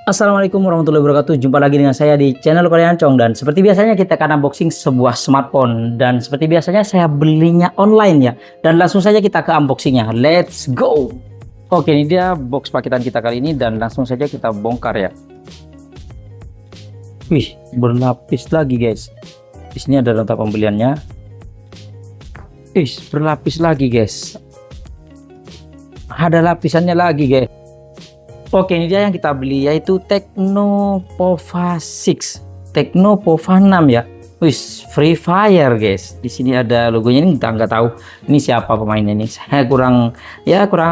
Assalamualaikum warahmatullahi wabarakatuh. Jumpa lagi dengan saya di channel Korean Chong, dan seperti biasanya kita akan unboxing sebuah smartphone, dan seperti biasanya saya belinya online ya. Dan langsung saja kita ke unboxingnya. Let's go. Oke, ini dia box paketan kita kali ini dan langsung saja kita bongkar ya. Wih, berlapis lagi guys. Di sini ada nota pembeliannya. Wih, berlapis lagi guys. Ada lapisannya lagi guys. Oke, ini dia yang kita beli, yaitu Tecno Pova 6, Tecno Pova 6 ya. Wis, Free Fire guys. Di sini ada logonya, ini kita nggak tahu ini siapa pemainnya ini. Saya kurang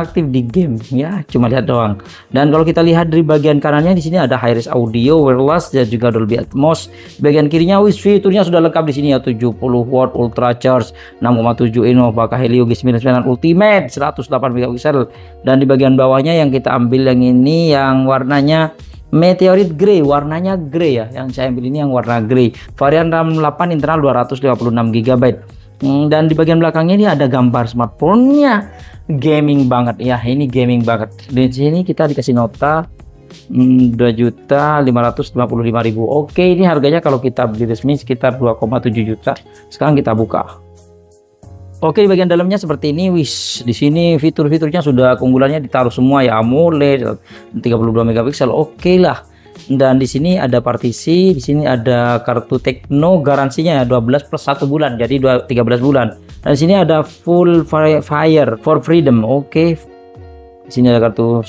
aktif di game ya, cuma lihat doang. Dan kalau kita lihat dari bagian kanannya, di sini ada high-res audio, wireless dan juga Dolby Atmos. Bagian kirinya wis fiturnya sudah lengkap di sini ya, 70 watt ultra charge, 6,7 Innova Helio G99 Ultimate, 108 megapiksel. Dan di bagian bawahnya yang kita ambil yang ini yang warnanya Meteorit Grey, warnanya grey ya. Yang saya ambil ini yang warna grey. Varian RAM 8 internal 256 GB. Dan di bagian belakangnya ini ada gambar smartphone-nya. Gaming banget ya, ini gaming banget. Di sini kita dikasih nota 2.555.000. Oke, ini harganya kalau kita beli resmi sekitar 2,7 juta. Sekarang kita buka. Oke, di bagian dalamnya seperti ini. Wis, di sini fitur-fiturnya sudah keunggulannya ditaruh semua ya, AMOLED 32 megapiksel. Oke lah. Dan di sini ada partisi, di sini ada kartu Tecno, garansinya ya 12 plus 1 bulan, jadi 13 bulan. Dan di sini ada full fire for freedom. Oke. Di sini ada kartu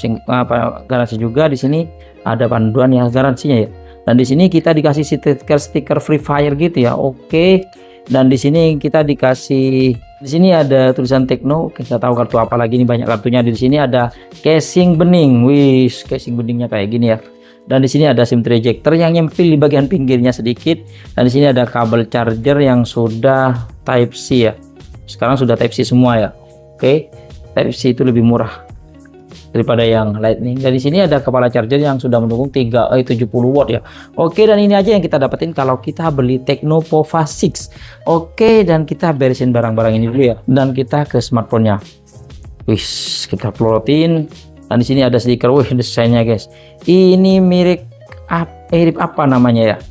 garansi juga, di sini ada panduan yang garansinya ya. Dan di sini kita dikasih stiker Free Fire gitu ya. Oke. Dan di sini kita dikasih, di sini ada tulisan Tecno. Kita tahu kartu apa lagi, ini banyak kartunya. Di sini ada casing bening. Wih, casing beningnya kayak gini ya. Dan di sini ada SIM ejector yang nyempil di bagian pinggirnya sedikit. Dan di sini ada kabel charger yang sudah Type C ya. Sekarang sudah Type C semua ya. Oke, Type C itu lebih murah daripada yang Lightning. Dan di sini ada kepala charger yang sudah mendukung 70 watt ya. Oke, dan ini aja yang kita dapetin kalau kita beli Tecno Pova 6. Oke, dan kita beresin barang-barang ini dulu ya. Dan kita ke smartphone-nya. Wih, kita plotin. Dan di sini ada stiker. Wih, desainnya guys. Ini mirip apa namanya ya?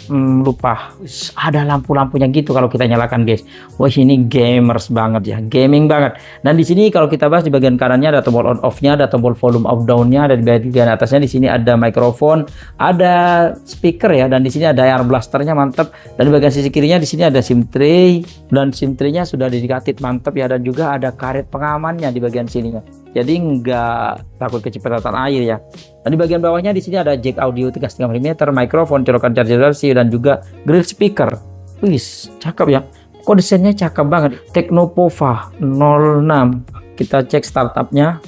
Lupa. Ada lampu-lampunya gitu kalau kita nyalakan guys. Wah, ini gamers banget ya, gaming banget. Dan di sini kalau kita bahas, di bagian kanannya ada tombol on off-nya, ada tombol volume up down-nya, dan di bagian atasnya di sini ada mikrofon, ada speaker ya, dan di sini ada air blasternya, mantap. Dan di bagian sisi kirinya di sini ada SIM tray, dan SIM tray-nya sudah didekatit, mantap ya. Dan juga ada karet pengamannya di bagian sininya, jadi nggak takut kecepatan air ya. Dan di bagian bawahnya di sini ada jack audio 3,5 mm, mikrofon, colokan charger Type-C, dan juga grill speaker. Wih, cakep ya. Kok desainnya cakep banget. Tecno Pova 06. Kita cek startupnya.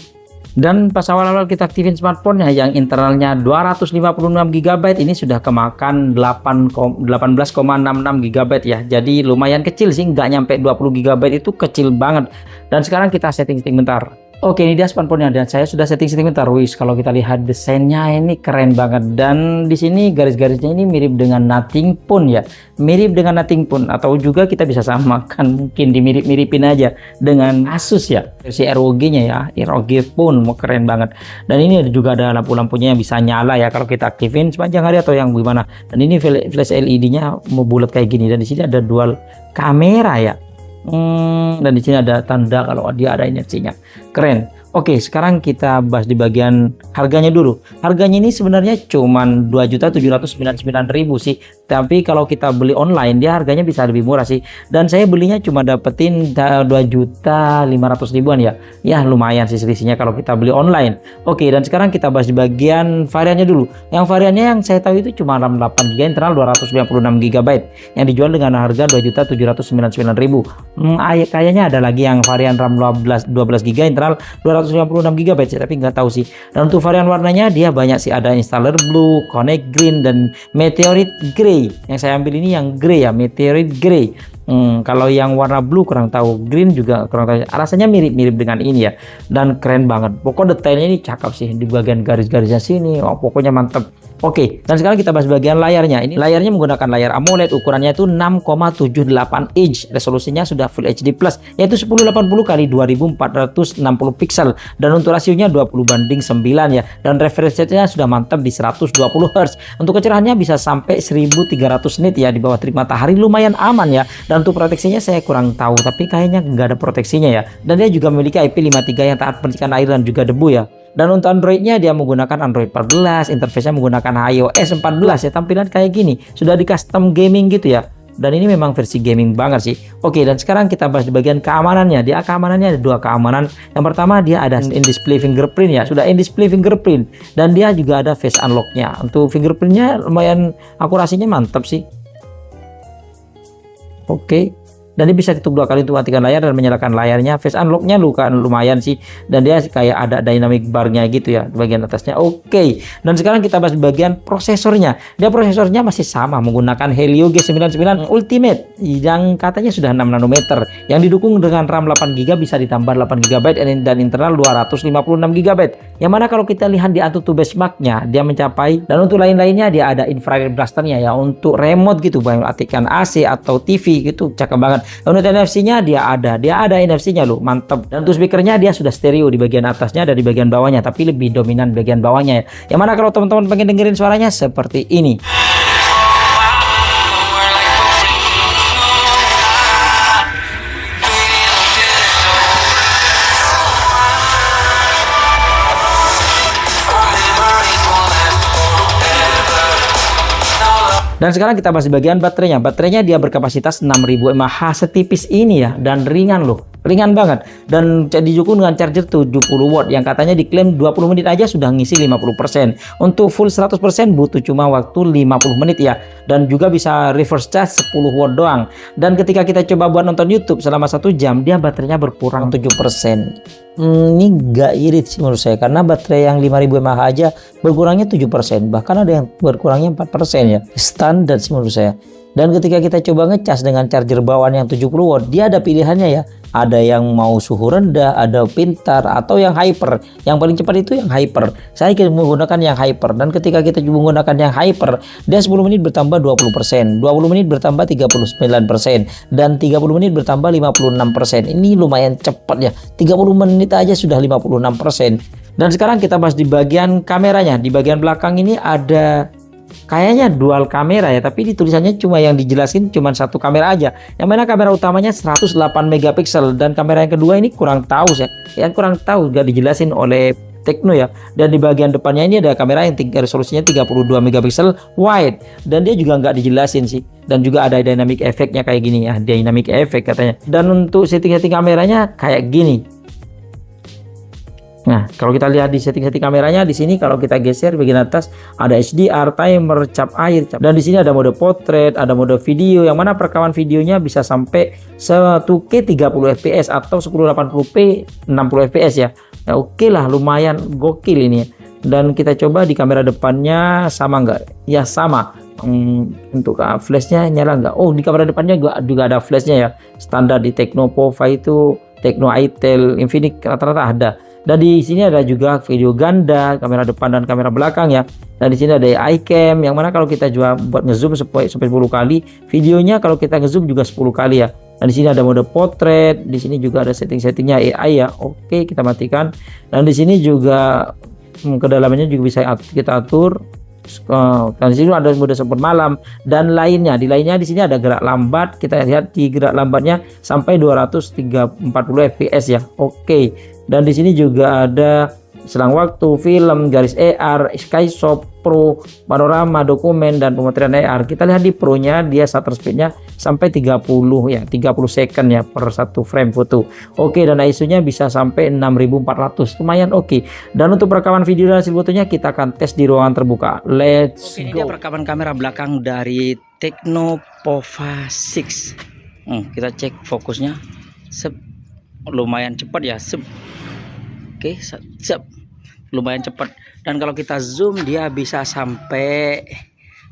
Dan pas awal-awal kita aktifin smartphone-nya yang internalnya 256 GB, ini sudah kemakan 18,66 GB ya. Jadi lumayan kecil sih, nggak nyampe 20 GB, itu kecil banget. Dan sekarang kita setting bentar. Oke, ini dia smartphone-nya dan saya sudah setting bentar. Wis, kalau kita lihat desainnya ini keren banget. Dan di sini garis-garisnya ini mirip dengan Nothing Phone ya. Mirip dengan Nothing Phone, atau juga kita bisa samakan, mungkin dimirip-miripin aja dengan Asus ya. Versi ROG-nya ya, ROG Phone, mau keren banget. Dan ini juga ada lampu-lampunya yang bisa nyala ya kalau kita aktifin sepanjang hari atau yang gimana. Dan ini flash LED-nya mau bulat kayak gini, dan di sini ada dual kamera ya. Dan di sini ada tanda kalau dia ada inersinya. Keren. Oke, sekarang kita bahas di bagian harganya dulu. Harganya ini sebenarnya cuman 2.799.000 sih. Tapi kalau kita beli online dia harganya bisa lebih murah sih. Dan saya belinya cuma dapetin 2.500.000-an ya. Ya lumayan sih selisihnya kalau kita beli online. Oke, dan sekarang kita bahas di bagian variannya dulu. Yang variannya yang saya tahu itu cuma RAM 8 GB internal 296 GB yang dijual dengan harga 2.799.000. Kayaknya ada lagi yang varian RAM 12 GB internal 256 GB sih, tapi nggak tahu sih. Dan untuk varian warnanya dia banyak sih, ada installer blue, connect green, dan meteorit grey. Yang saya ambil ini yang grey ya, meteorit grey. Kalau yang warna blue kurang tahu, green juga kurang tahu. Rasanya mirip-mirip dengan ini ya, dan keren banget. Pokok detailnya ini cakep sih di bagian garis-garisnya sini. Oh, pokoknya mantep. Oke, dan sekarang kita bahas bagian layarnya. Ini layarnya menggunakan layar AMOLED, ukurannya itu 6,78 inch. Resolusinya sudah Full HD Plus, yaitu 1080 kali 2460 pixel. Dan untuk rasionya 20:9 ya. Dan refresh rate-nya sudah mantap di 120 Hz. Untuk kecerahannya bisa sampai 1300 nit ya, di bawah terik matahari, lumayan aman ya. Dan untuk proteksinya saya kurang tahu, tapi kayaknya nggak ada proteksinya ya. Dan dia juga memiliki IP53 yang taat percikan air dan juga debu ya. Dan untuk Androidnya dia menggunakan Android 14, interface-nya menggunakan iOS 14 ya, tampilan kayak gini, sudah di custom gaming gitu ya. Dan ini memang versi gaming banget sih. Oke, dan sekarang kita bahas di bagian keamanannya. Dia keamanannya ada 2 keamanan. Yang pertama dia ada in-display fingerprint ya, sudah in-display fingerprint. Dan dia juga ada face unlock-nya. Untuk fingerprintnya lumayan akurasinya mantap sih. Oke. Dan dia bisa ketuk 2 kali untuk matikan layar dan menyalakan layarnya. Face unlock-nya lumayan sih, dan dia kayak ada dynamic bar-nya gitu ya di bagian atasnya. Oke. Dan sekarang kita bahas di bagian prosesornya. Dia prosesornya masih sama, menggunakan Helio G99 Ultimate yang katanya sudah 6 nanometer, yang didukung dengan RAM 8GB, bisa ditambah 8GB dan internal 256GB. Yang mana kalau kita lihat di AnTuTu benchmark-nya dia mencapai. Dan untuk lain-lainnya dia ada infrared blaster-nya ya, untuk remote gitu, baik matikan AC atau TV gitu, cakep banget. Untuk NFC-nya dia ada NFC-nya loh, mantep. Dan untuk speakernya dia sudah stereo di bagian atasnya dan di bagian bawahnya, tapi lebih dominan bagian bawahnya ya. Yang mana kalau teman-teman pengen dengerin suaranya seperti ini. Dan sekarang kita bahas di bagian baterainya. Baterainya dia berkapasitas 6000 mAh, setipis ini ya, dan ringan loh. Ringan banget. Dan didukung dengan charger 70 watt yang katanya diklaim 20 menit aja sudah ngisi 50%. Untuk full 100% butuh cuma waktu 50 menit ya. Dan juga bisa reverse charge 10 watt doang. Dan ketika kita coba buat nonton YouTube selama 1 jam, dia baterainya berkurang 7%. Ini gak irit sih menurut saya, karena baterai yang 5000 mAh aja berkurangnya 7%, bahkan ada yang berkurangnya 4% ya. Standar sih menurut saya. Dan ketika kita coba ngecas dengan charger bawaan yang 70 watt, dia ada pilihannya ya. Ada yang mau suhu rendah, ada pintar, atau yang hyper. Yang paling cepat itu yang hyper. Saya menggunakan yang hyper. Dan ketika kita menggunakan yang hyper, dia 10 menit bertambah 20%, 20 menit bertambah 39%, dan 30 menit bertambah 56%. Ini lumayan cepat ya. 30 menit aja sudah 56%. Dan sekarang kita bahas di bagian kameranya. Di bagian belakang ini ada kayaknya dual kamera ya, tapi di tulisannya cuma yang dijelasin cuma 1 kamera aja. Yang mana kamera utamanya 108 megapiksel, dan kamera yang kedua ini kurang tahu ya. Yang kurang tahu gak dijelasin oleh Tecno ya. Dan di bagian depannya ini ada kamera yang resolusinya 32 megapiksel wide, dan dia juga nggak dijelasin sih. Dan juga ada dynamic effect-nya kayak gini ya, dynamic effect katanya. Dan untuk setting-setting kameranya kayak gini. Nah, kalau kita lihat di setting-setting kameranya di sini, kalau kita geser bagian atas ada HDR, timer, cap air, dan di sini ada mode portrait, ada mode video, yang mana perekaman videonya bisa sampai 1K 30 fps atau 1080p 60 fps ya. Ya oke lah, lumayan gokil ini. Dan kita coba di kamera depannya sama nggak? Ya sama. Untuk flashnya nyala nggak? Oh, di kamera depannya juga ada flashnya ya. Standar di Tecno Pova itu, Tecno Itel, Infinix rata-rata ada. Dan di sini ada juga video ganda, kamera depan dan kamera belakang ya. Dan di sini ada iCam, yang mana kalau kita juga buat ngezoom sampai 10 kali, videonya kalau kita ngezoom juga 10 kali ya. Dan di sini ada mode portrait, di sini juga ada setting-settingnya AI ya. Oke, kita matikan. Dan di sini juga kedalamannya juga bisa kita atur. Dan di sini ada mode support malam dan lainnya. Di sini ada gerak lambat. Kita lihat di gerak lambatnya sampai 240 fps ya. Oke. Dan di sini juga ada selang waktu, film, garis AR, Skyshot Pro, panorama, dokumen, dan pemotretan AR. Kita lihat di Pro-nya, dia shutter speed-nya sampai 30 ya, 30 second ya per 1 frame foto. Oke, dan ISO-nya bisa sampai 6400. Lumayan oke. Dan untuk perekaman video dan hasil fotonya kita akan tes di ruangan terbuka. Let's go. Ini dia perekaman kamera belakang dari Tecno Pova 6. Kita cek fokusnya. Lumayan cepat ya. Oke, lumayan cepat. Dan kalau kita zoom dia bisa sampai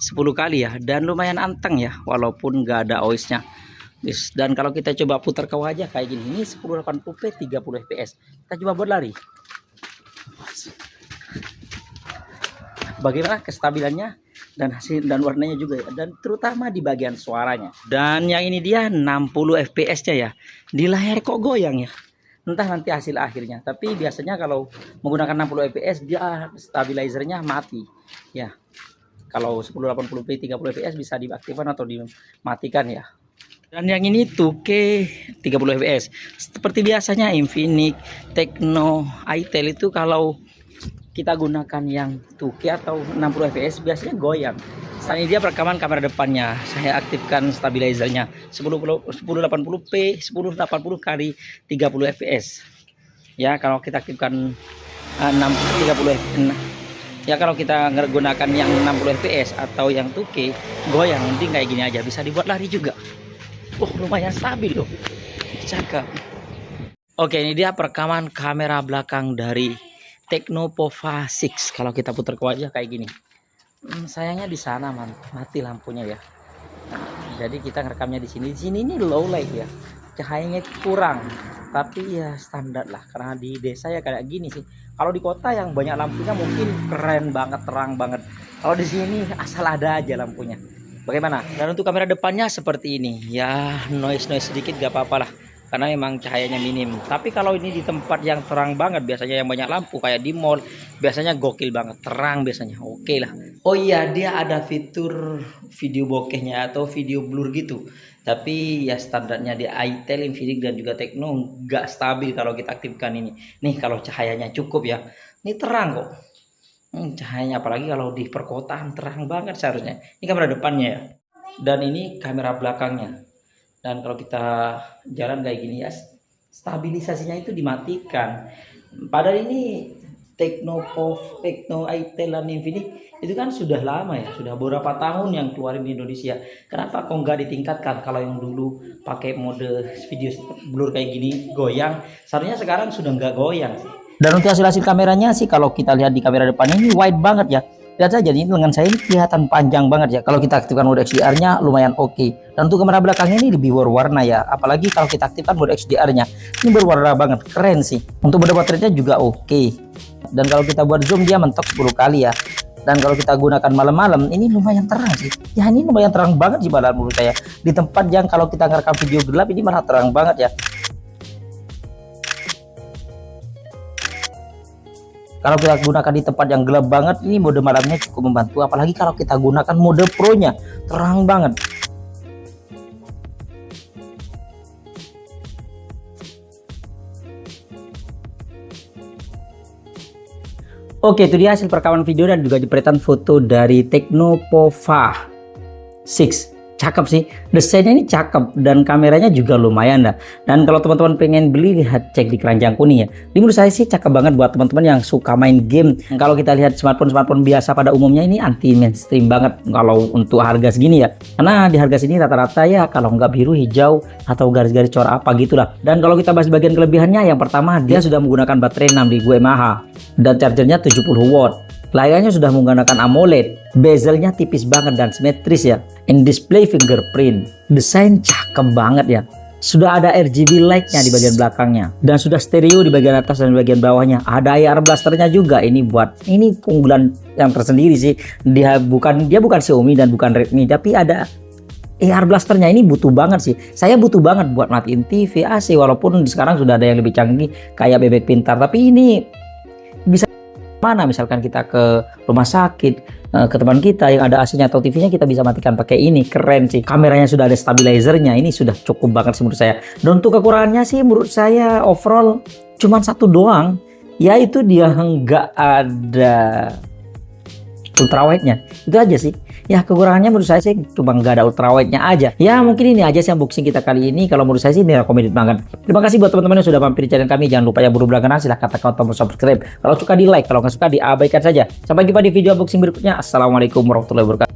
10 kali ya, dan lumayan anteng ya, walaupun nggak ada OIS-nya. Dan kalau kita coba putar ke wajah kayak gini, ini 1080p 30 fps. Kita coba buat lari. Bagaimana kestabilannya dan hasil dan warnanya juga ya, dan terutama di bagian suaranya. Dan yang ini dia 60 fps nya ya. Di layar kok goyang ya, entah nanti hasil akhirnya. Tapi biasanya kalau menggunakan 60 fps dia stabilizernya mati ya. Kalau 1080p 30 fps bisa diaktifkan atau dimatikan ya. Dan yang ini 2K 30 fps. Seperti biasanya Infinix, Tecno, Itel itu kalau kita gunakan yang 2K atau 60 fps biasanya goyang. Saat ini dia perekaman kamera depannya. Saya aktifkan stabilizernya 1080p 1080 kali 30 fps. Ya, kalau kita aktifkan 30 fps. Ya, kalau kita gunakan yang 60 fps atau yang 2K goyang, mending kayak gini aja, bisa dibuat lari juga. Lumayan stabil loh. Cakep. Oke, ini dia perekaman kamera belakang dari Tecno Pova 6. Kalau kita putar ke wajah kayak gini. Sayangnya di sana mati lampunya ya. Nah, jadi kita ngerekamnya di sini. Di sini ini low light ya. Cahayanya kurang. Tapi ya standar lah, karena di desa ya kayak gini sih. Kalau di kota yang banyak lampunya mungkin keren banget, terang banget. Kalau di sini asal ada aja lampunya. Bagaimana? Dan untuk kamera depannya seperti ini. Ya, noise sedikit gak apa-apa lah, karena memang cahayanya minim. Tapi kalau ini di tempat yang terang banget, biasanya yang banyak lampu kayak di mall, biasanya gokil banget, terang biasanya. Oke lah. Oh iya, dia ada fitur video bokehnya atau video blur gitu. Tapi ya standarnya di Itel, Infinix dan juga Tecno nggak stabil kalau kita aktifkan ini. Nih kalau cahayanya cukup ya. Ini terang kok. Cahayanya apalagi kalau di perkotaan terang banget seharusnya. Ini kamera depannya ya. Dan ini kamera belakangnya. Dan kalau kita jalan kayak gini ya, stabilisasinya itu dimatikan. Padahal ini Tecno, Itel dan Infinix itu kan sudah lama ya, sudah beberapa tahun yang keluarin di Indonesia. Kenapa kok nggak ditingkatkan? Kalau yang dulu pakai mode video blur kayak gini goyang, seharusnya sekarang sudah nggak goyang sih. Dan untuk hasil kameranya sih, kalau kita lihat di kamera depannya ini wide banget ya. Lihat saja, ini lengan saya ini kelihatan panjang banget ya. Kalau kita aktifkan mode XDR-nya lumayan oke. Dan untuk kamera belakangnya ini lebih berwarna ya. Apalagi kalau kita aktifkan mode XDR-nya, ini berwarna banget, keren sih. Untuk mode baterainya juga oke. Dan kalau kita buat zoom dia mentok 10 kali ya. Dan kalau kita gunakan malam-malam ini lumayan terang sih. Ya ini lumayan terang banget sih padahal menurut saya. Di tempat yang kalau kita ngerekam video gelap ini malah terang banget ya. Kalau kita gunakan di tempat yang gelap banget, ini mode malamnya cukup membantu. Apalagi kalau kita gunakan mode pro-nya, terang banget. Oke, itu dia hasil perekaman video dan juga jepretan foto dari Tecno Pova 6. Cakep sih, desainnya ini cakep dan kameranya juga lumayan dah. Dan kalau teman-teman pengen beli, lihat cek di keranjang kuning ya. Ini menurut saya sih cakep banget buat teman-teman yang suka main game. Kalau kita lihat smartphone biasa pada umumnya ini anti mainstream banget kalau untuk harga segini ya. Karena di harga sini rata-rata ya kalau nggak biru, hijau atau garis-garis corak apa gitulah. Dan kalau kita bahas bagian kelebihannya, yang pertama dia sudah menggunakan baterai 6000 mAh dan chargernya 70 watt. Layarnya sudah menggunakan AMOLED, bezelnya tipis banget dan simetris ya. In display fingerprint, desain cakep banget ya. Sudah ada RGB light-nya di bagian belakangnya dan sudah stereo di bagian atas dan di bagian bawahnya. Ada IR blasternya juga. Ini keunggulan yang tersendiri sih. Dia bukan Xiaomi dan bukan Redmi, tapi ada AR blasternya. Ini butuh banget sih. Saya butuh banget buat matiin TV, AC, walaupun sekarang sudah ada yang lebih canggih kayak bebek pintar. Tapi ini bisa mana misalkan kita ke rumah sakit, ke teman kita yang ada AC-nya atau TV-nya, kita bisa matikan pakai ini. Keren sih, kameranya sudah ada stabilizernya, ini sudah cukup banget sih menurut saya. Dan untuk kekurangannya sih menurut saya overall cuman satu doang, yaitu dia nggak ada ultrawide-nya. Itu aja sih ya, kekurangannya menurut saya sih cuma nggak ada ultrawide-nya aja ya. Mungkin ini aja sih unboxing kita kali ini. Kalau menurut saya sih ini recommended banget. Terima kasih buat teman-teman yang sudah mampir di channel kami. Jangan lupa yang baru berlangganan silahkan tekan tombol subscribe. Kalau suka di like, kalau nggak suka diabaikan saja. Sampai jumpa di video unboxing berikutnya. Assalamualaikum warahmatullahi wabarakatuh.